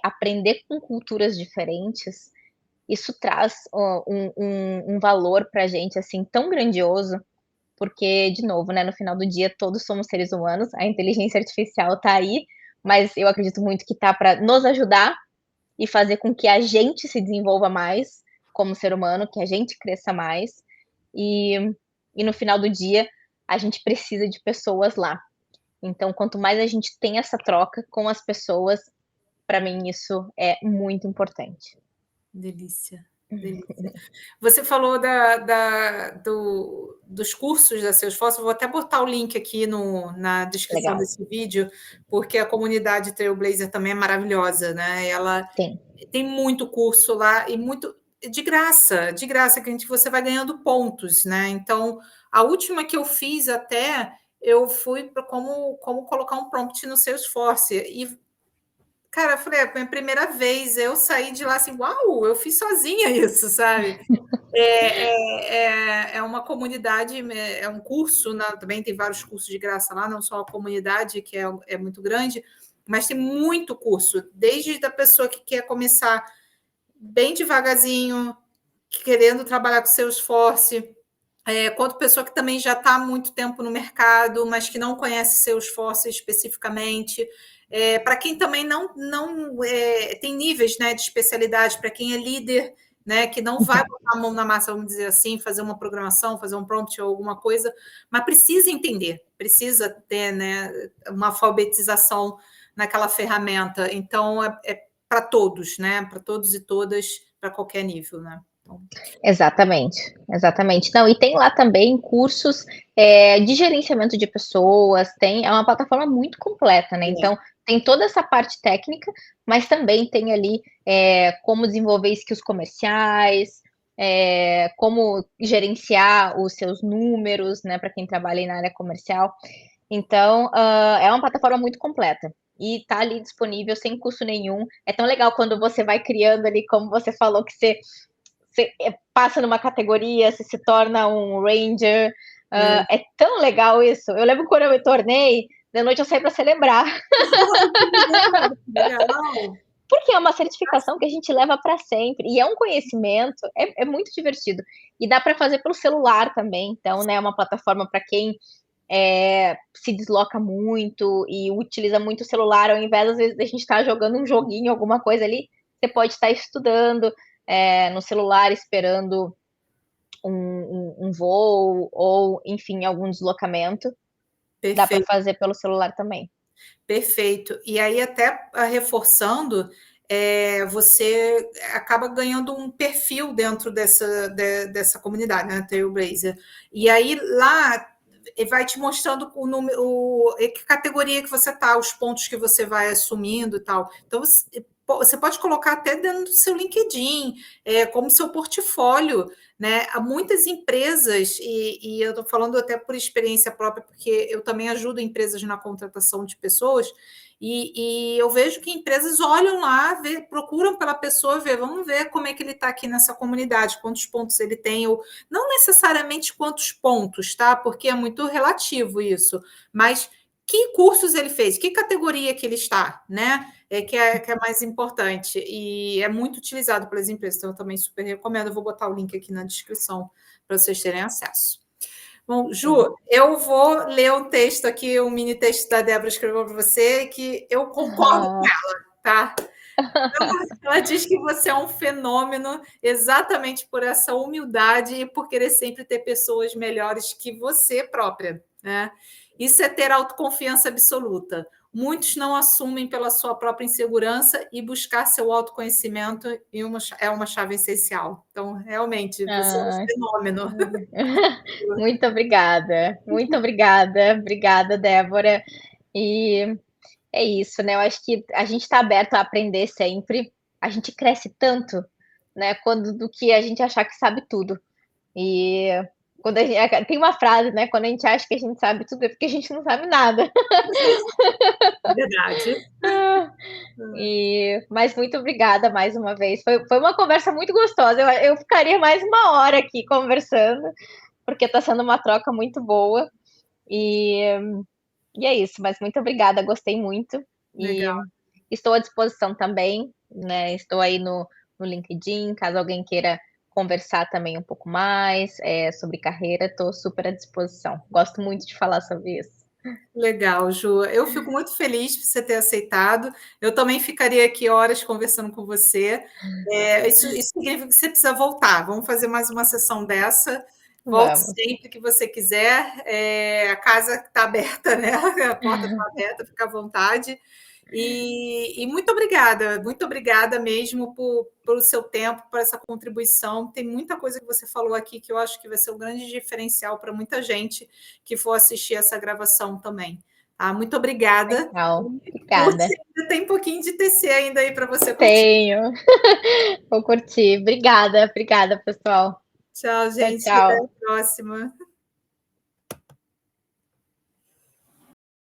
aprender com culturas diferentes, isso traz um valor para a gente assim tão grandioso, porque, de novo, né, no final do dia, todos somos seres humanos, a inteligência artificial está aí, mas eu acredito muito que tá para nos ajudar e fazer com que a gente se desenvolva mais como ser humano, que a gente cresça mais e e no final do dia a gente precisa de pessoas lá. Então, quanto mais a gente tem essa troca com as pessoas, para mim isso é muito importante. Delícia, delícia. Você falou dos cursos da Salesforce, eu vou até botar o link aqui na descrição Legal, desse vídeo, porque a comunidade Trailblazer também é maravilhosa, né? Ela sim. tem muito curso lá e muito de graça, que você vai ganhando pontos, né? Então, a última que eu fiz até, eu fui para como colocar um prompt no Salesforce. E, cara, eu falei, é a minha primeira vez, eu saí de lá assim, uau, eu fiz sozinha isso, sabe? É uma comunidade, é um curso, né? Também tem vários cursos de graça lá, não só a comunidade, que é muito grande, mas tem muito curso, desde a pessoa que quer começar bem devagarzinho, querendo trabalhar com seu esforço, quanto pessoa que também já está há muito tempo no mercado, mas que não conhece seu esforço especificamente. Para quem também não tem níveis, né, de especialidade, para quem é líder, né, que não vai botar a mão na massa, vamos dizer assim, fazer uma programação, fazer um prompt ou alguma coisa, mas precisa entender, precisa ter, né, uma alfabetização naquela ferramenta. Então, é para todos, né, para todos e todas, para qualquer nível, né? Então, Exatamente, exatamente. Não, e tem lá também cursos, de gerenciamento de pessoas, é uma plataforma muito completa, né, então tem toda essa parte técnica, mas também tem ali, como desenvolver skills comerciais, como gerenciar os seus números, né, para quem trabalha aí na área comercial. Então, é uma plataforma muito completa e tá ali disponível sem custo nenhum. É tão legal quando você vai criando ali, como você falou, que você passa numa categoria, você se torna um ranger. É tão legal isso. Eu lembro quando eu me tornei, de noite eu saí para celebrar. legal. Porque é uma certificação que a gente leva para sempre e é um conhecimento, é muito divertido. E dá para fazer pelo celular também, então, né, é uma plataforma para quem se desloca muito e utiliza muito o celular, ao invés, às vezes, da gente estar jogando um joguinho, alguma coisa ali, você pode estar estudando no celular, esperando um voo ou, enfim, algum deslocamento. Dá para Perfeito, fazer pelo celular também. perfeito. E aí, até reforçando, você acaba ganhando um perfil dentro dessa comunidade, né, Trailblazer. E aí, lá, vai te mostrando o número, que categoria que você está, os pontos que você vai assumindo e tal. Então, você pode colocar até dentro do seu LinkedIn, como seu portfólio, né? Há muitas empresas, e eu estou falando até por experiência própria, porque eu também ajudo empresas na contratação de pessoas, e eu vejo que empresas olham lá, procuram pela pessoa, vamos ver como é que ele está aqui nessa comunidade, quantos pontos ele tem, ou não necessariamente quantos pontos, tá? Porque é muito relativo isso, mas que cursos ele fez, que categoria que ele está, né? Que é mais importante e é muito utilizado pelas empresas, então eu também super recomendo. Eu vou botar o link aqui na descrição para vocês terem acesso. Bom, Sim. Ju, eu vou ler um texto aqui, um mini texto da Débora escreveu para você, que eu concordo com ela, tá? Ela diz que você é um fenômeno exatamente por essa humildade e por querer sempre ter pessoas melhores que você própria, né? Isso é ter autoconfiança absoluta. Muitos não assumem pela sua própria insegurança e buscar seu autoconhecimento é uma chave essencial. Então, realmente, você é um Ah, fenômeno. muito obrigada, obrigada, Débora. E é isso, né? Eu acho que a gente está aberto a aprender sempre. A gente cresce tanto, né? Quando do que a gente achar que sabe tudo. E quando tem uma frase, né? Quando a gente acha que a gente sabe tudo, é porque a gente não sabe nada. Verdade. Mas muito obrigada mais uma vez. Foi uma conversa muito gostosa. Eu ficaria mais uma hora aqui conversando, porque está sendo uma troca muito boa. E, e é isso, mas muito obrigada, gostei muito. E Legal. estou à disposição também, né? Estou aí no LinkedIn, caso alguém queira conversar também um pouco mais sobre carreira, estou super à disposição. Gosto muito de falar sobre isso. Legal, Ju. Eu fico muito feliz por você ter aceitado. Eu também ficaria aqui horas conversando com você. Isso significa que você precisa voltar. Vamos fazer mais uma sessão dessa. Volte Vamos. sempre que você quiser. A casa está aberta, né? A porta está aberta, fica à vontade. E muito obrigada mesmo pelo seu tempo, por essa contribuição. Tem muita coisa que você falou aqui que eu acho que vai ser um grande diferencial para muita gente que for assistir essa gravação também. Tá? Muito obrigada. Legal, Curte, obrigada. ainda tem um pouquinho de TC ainda aí para você curtir. Tenho. Vou curtir. Obrigada, obrigada, pessoal. Tchau, Tchau, gente. Até tchau. a próxima.